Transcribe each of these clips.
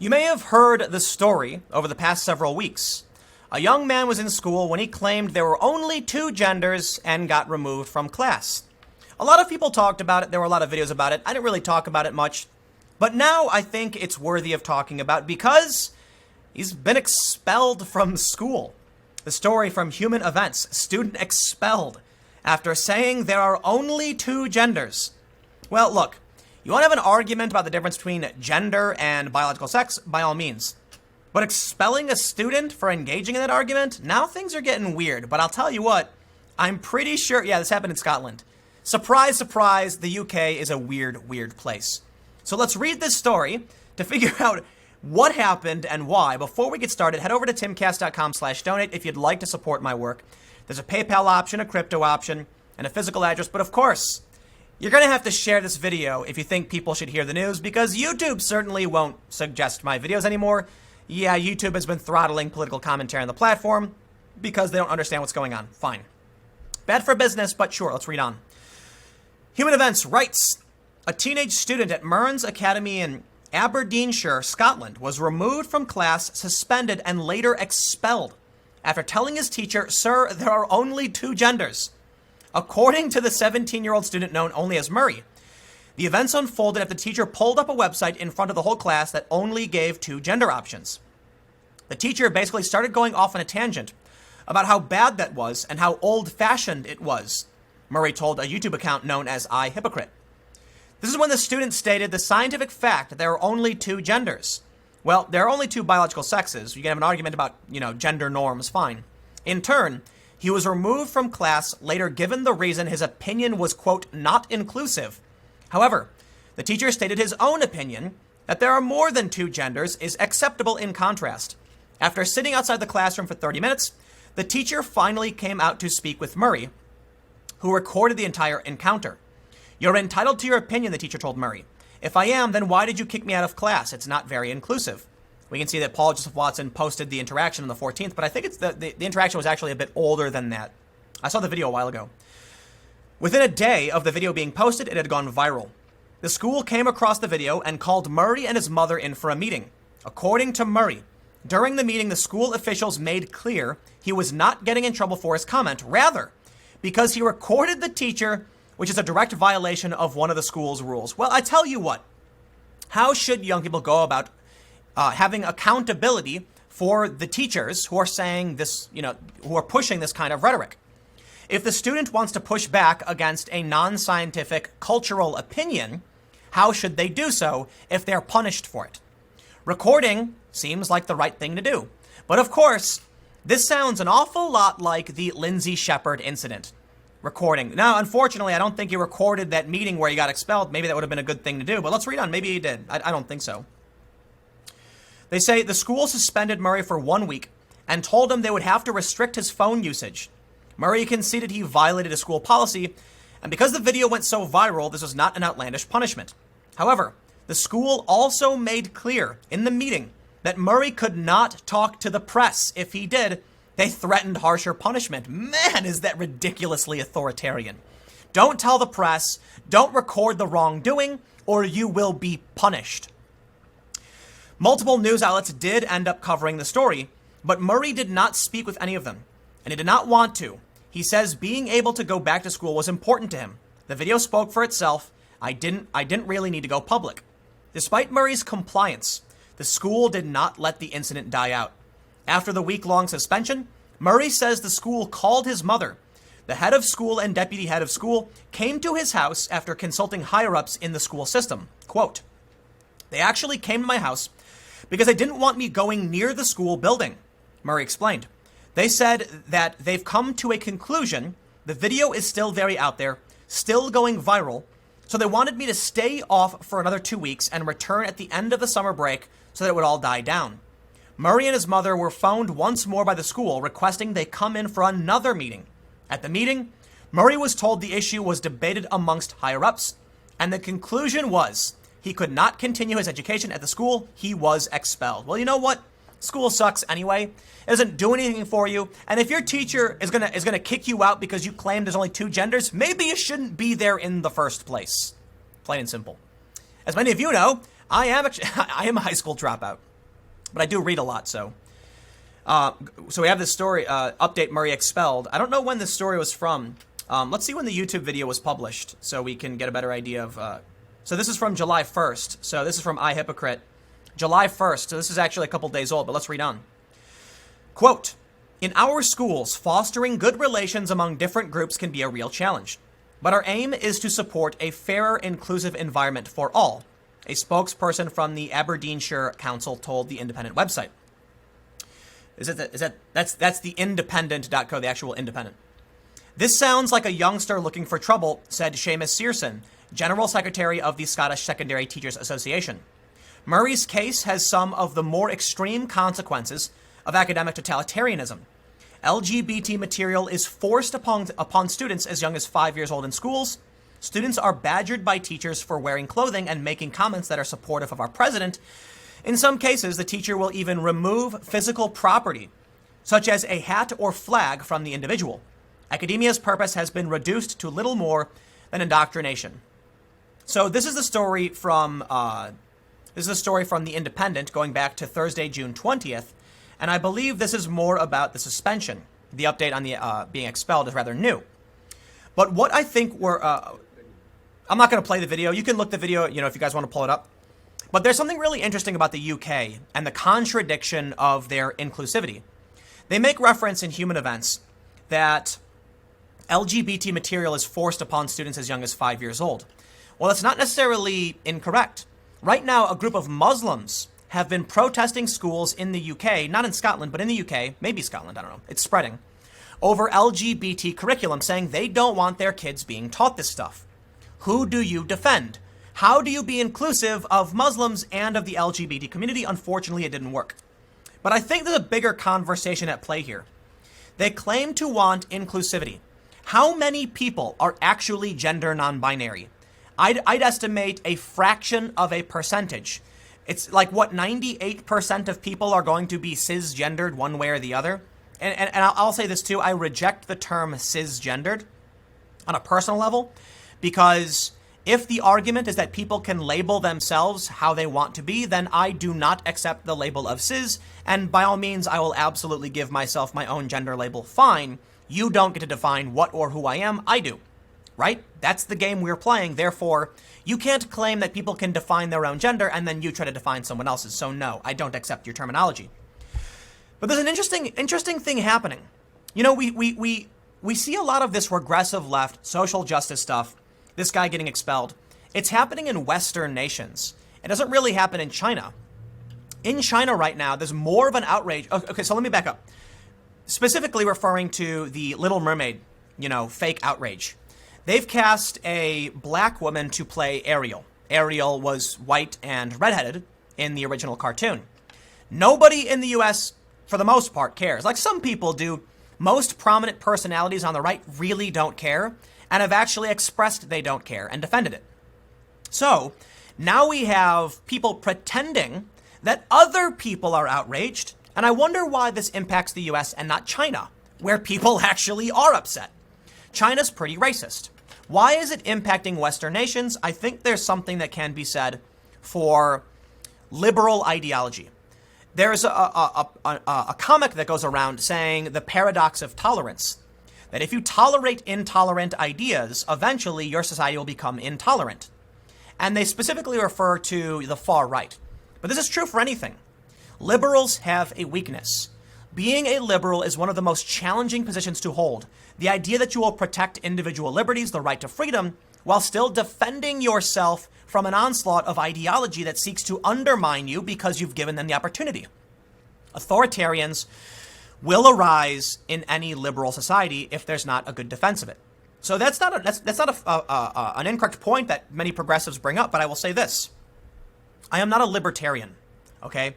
You may have heard the story over the past several weeks. A young man was in school when he claimed there were only two genders and got removed from class. A lot of people talked about it. There were a lot of videos about it. I didn't really talk about it much. But now I think it's worthy of talking about because he's been expelled from school. The story from Human Events, student expelled after saying there are only two genders. Well, look, you want to have an argument about the difference between gender and biological sex, by all means. But expelling a student for engaging in that argument, now things are getting weird. But I'll tell you what, I'm pretty sure, yeah, this happened in Scotland. Surprise, surprise, the UK is a weird, weird place. So let's read this story to figure out what happened and why. Before we get started, head over to timcast.com/donate if you'd like to support my work. There's a PayPal option, a crypto option, and a physical address. But of course, you're going to have to share this video if you think people should hear the news, because YouTube certainly won't suggest my videos anymore. Yeah, YouTube has been throttling political commentary on the platform because they don't understand what's going on. Fine. Bad for business, but sure, let's read on. Human Events writes, a teenage student at Mearns Academy in Aberdeenshire, Scotland, was removed from class, suspended, and later expelled after telling his teacher, "Sir, there are only two genders." According to the 17-year-old student known only as Murray, the events unfolded after the teacher pulled up a website in front of the whole class that only gave two gender options. The teacher basically started going off on a tangent about how bad that was and how old-fashioned it was, Murray told a YouTube account known as iHypocrite. This is when the student stated the scientific fact that there are only two genders. Well, there are only two biological sexes. You can have an argument about, gender norms, fine. In turn, he was removed from class, later given the reason his opinion was, quote, not inclusive. However, the teacher stated his own opinion that there are more than two genders is acceptable in contrast. After sitting outside the classroom for 30 minutes, the teacher finally came out to speak with Murray, who recorded the entire encounter. You're entitled to your opinion, the teacher told Murray. If I am, then why did you kick me out of class? It's not very inclusive. We can see that Paul Joseph Watson posted the interaction on the 14th, but I think it's the interaction was actually a bit older than that. I saw the video a while ago. Within a day of the video being posted, it had gone viral. The school came across the video and called Murray and his mother in for a meeting. According to Murray, during the meeting, the school officials made clear he was not getting in trouble for his comment, rather, because he recorded the teacher, which is a direct violation of one of the school's rules. Well, I tell you what, how should young people go about having accountability for the teachers who are saying this, who are pushing this kind of rhetoric? If the student wants to push back against a non-scientific cultural opinion, how should they do so if they're punished for it? Recording seems like the right thing to do. But of course, this sounds an awful lot like the Lindsay Shepherd incident. Recording. Now, unfortunately, I don't think he recorded that meeting where he got expelled. Maybe that would have been a good thing to do, but let's read on. Maybe he did. I don't think so. They say the school suspended Murray for 1 week and told him they would have to restrict his phone usage. Murray conceded he violated a school policy, and because the video went so viral, this was not an outlandish punishment. However, the school also made clear in the meeting that Murray could not talk to the press. If he did, they threatened harsher punishment. Man, is that ridiculously authoritarian. Don't tell the press, don't record the wrongdoing, or you will be punished. Multiple news outlets did end up covering the story, but Murray did not speak with any of them, and he did not want to. He says being able to go back to school was important to him. The video spoke for itself. I didn't really need to go public. Despite Murray's compliance, the school did not let the incident die out. After the week-long suspension, Murray says the school called his mother. The head of school and deputy head of school came to his house after consulting higher-ups in the school system. Quote, they actually came to my house because they didn't want me going near the school building, Murray explained. They said that they've come to a conclusion. The video is still very out there, still going viral. So they wanted me to stay off for another 2 weeks and return at the end of the summer break so that it would all die down. Murray and his mother were phoned once more by the school requesting they come in for another meeting. At the meeting, Murray was told the issue was debated amongst higher-ups, and the conclusion was he could not continue his education at the school. He was expelled. Well, you know what? School sucks anyway. It doesn't do anything for you. And if your teacher is gonna kick you out because you claim there's only two genders, maybe you shouldn't be there in the first place. Plain and simple. As many of you know, I am a high school dropout. but I do read a lot, so. So we have this story, update Murray expelled. I don't know when this story was from. Let's see when the YouTube video was published so we can get a better idea of... So this is from July 1st. So this is from iHypocrite. July 1st. So this is actually a couple days old, but let's read on. Quote, "In our schools, fostering good relations among different groups can be a real challenge. But our aim is to support a fairer, inclusive environment for all," a spokesperson from the Aberdeenshire Council told the Independent website. That's the independent.co, the actual Independent. "This sounds like a youngster looking for trouble," said Seamus Searson, General Secretary of the Scottish Secondary Teachers Association. "Murray's case has some of the more extreme consequences of academic totalitarianism. LGBT material is forced upon students as young as 5 years old in schools. Students are badgered by teachers for wearing clothing and making comments that are supportive of our president. In some cases, the teacher will even remove physical property, such as a hat or flag, from the individual. Academia's purpose has been reduced to little more than indoctrination." So this is the story from the Independent going back to Thursday, June 20th, and I believe this is more about the suspension. The update on the being expelled is rather new. But what I think I'm not going to play the video. You can look the video, if you guys want to pull it up. But there's something really interesting about the UK and the contradiction of their inclusivity. They make reference in Human Events that LGBT material is forced upon students as young as 5 years old. Well, that's not necessarily incorrect. Right now, a group of Muslims have been protesting schools in the UK, not in Scotland, but in the UK, maybe Scotland, I don't know, it's spreading, over LGBT curriculum, saying they don't want their kids being taught this stuff. Who do you defend? How do you be inclusive of Muslims and of the LGBT community? Unfortunately, it didn't work. But I think there's a bigger conversation at play here. They claim to want inclusivity. How many people are actually gender non-binary? I'd estimate a fraction of a percentage. It's like, 98% of people are going to be cisgendered one way or the other? And I'll say this too, I reject the term cisgendered on a personal level, because if the argument is that people can label themselves how they want to be, then I do not accept the label of cis, and by all means, I will absolutely give myself my own gender label. Fine, you don't get to define what or who I am, I do. Right? That's the game we're playing. Therefore, you can't claim that people can define their own gender and then you try to define someone else's. So no, I don't accept your terminology. But there's an interesting thing happening. We see a lot of this regressive left, social justice stuff, this guy getting expelled. It's happening in Western nations. It doesn't really happen in China. In China right now, there's more of an outrage. Okay, so let me back up. Specifically referring to the Little Mermaid, fake outrage. They've cast a black woman to play Ariel. Ariel was white and redheaded in the original cartoon. Nobody in the US, for the most part, cares. Like some people do. Most prominent personalities on the right really don't care and have actually expressed they don't care and defended it. So now we have people pretending that other people are outraged, and I wonder why this impacts the US and not China, where people actually are upset. China's pretty racist. Why is it impacting Western nations? I think there's something that can be said for liberal ideology. There's a comic that goes around saying the paradox of tolerance, that if you tolerate intolerant ideas, eventually your society will become intolerant. And they specifically refer to the far right. But this is true for anything. Liberals have a weakness. Being a liberal is one of the most challenging positions to hold. The idea that you will protect individual liberties, the right to freedom, while still defending yourself from an onslaught of ideology that seeks to undermine you because you've given them the opportunity. Authoritarians will arise in any liberal society if there's not a good defense of it. So that's not an incorrect point that many progressives bring up, but I will say this. I am not a libertarian, okay?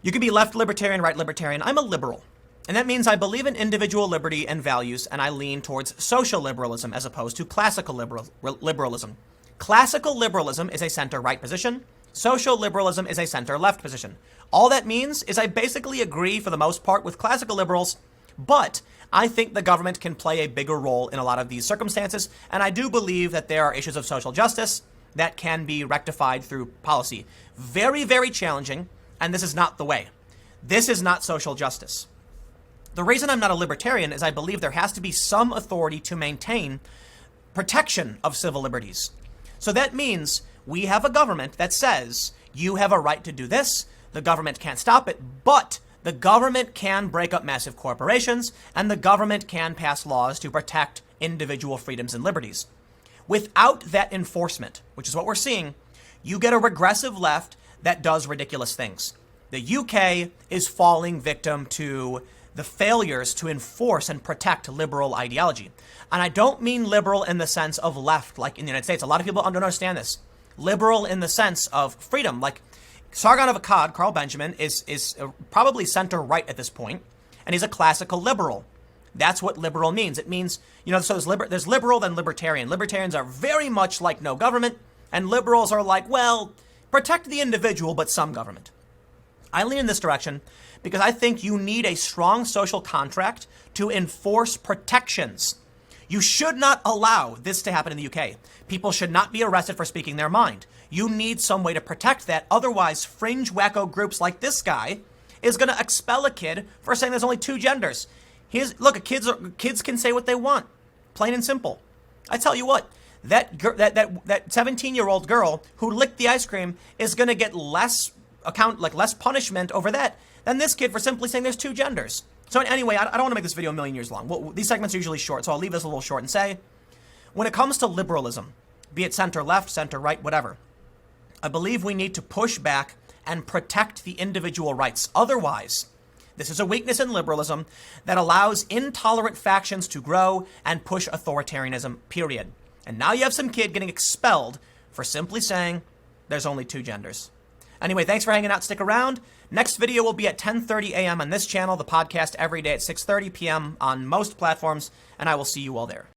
You can be left libertarian, right libertarian. I'm a liberal. And that means I believe in individual liberty and values, and I lean towards social liberalism as opposed to classical liberalism. Classical liberalism is a center-right position. Social liberalism is a center-left position. All that means is I basically agree for the most part with classical liberals, but I think the government can play a bigger role in a lot of these circumstances, and I do believe that there are issues of social justice that can be rectified through policy. Very, very challenging. and this is not the way. This is not social justice. The reason I'm not a libertarian is I believe there has to be some authority to maintain protection of civil liberties. So that means we have a government that says you have a right to do this. The government can't stop it, but the government can break up massive corporations, and the government can pass laws to protect individual freedoms and liberties. Without that enforcement, which is what we're seeing, you get a regressive left that does ridiculous things. The UK is falling victim to the failures to enforce and protect liberal ideology. And I don't mean liberal in the sense of left, like in the United States. A lot of people don't understand this. Liberal in the sense of freedom. Like Sargon of Akkad, Carl Benjamin, is probably center-right at this point, and he's a classical liberal. That's what liberal means. It means, so there's liberal, then libertarian. Libertarians are very much like no government, and liberals are like, well, protect the individual, but some government. I lean in this direction because I think you need a strong social contract to enforce protections. You should not allow this to happen in the UK. People should not be arrested for speaking their mind. You need some way to protect that. Otherwise, fringe wacko groups like this guy is going to expel a kid for saying there's only two genders. Look, kids can say what they want, plain and simple. I tell you what, that 17-year-old girl who licked the ice cream is going to get less punishment over that than this kid for simply saying there's two genders. So anyway, I don't want to make this video a million years long. Well, these segments are usually short, so I'll leave this a little short and say, when it comes to liberalism, be it center left, center right, whatever, I believe we need to push back and protect the individual rights. Otherwise, this is a weakness in liberalism that allows intolerant factions to grow and push authoritarianism, period. And now you have some kid getting expelled for simply saying there's only two genders. Anyway, thanks for hanging out. Stick around. Next video will be at 10:30 a.m. on this channel, the podcast every day at 6:30 p.m. on most platforms, and I will see you all there.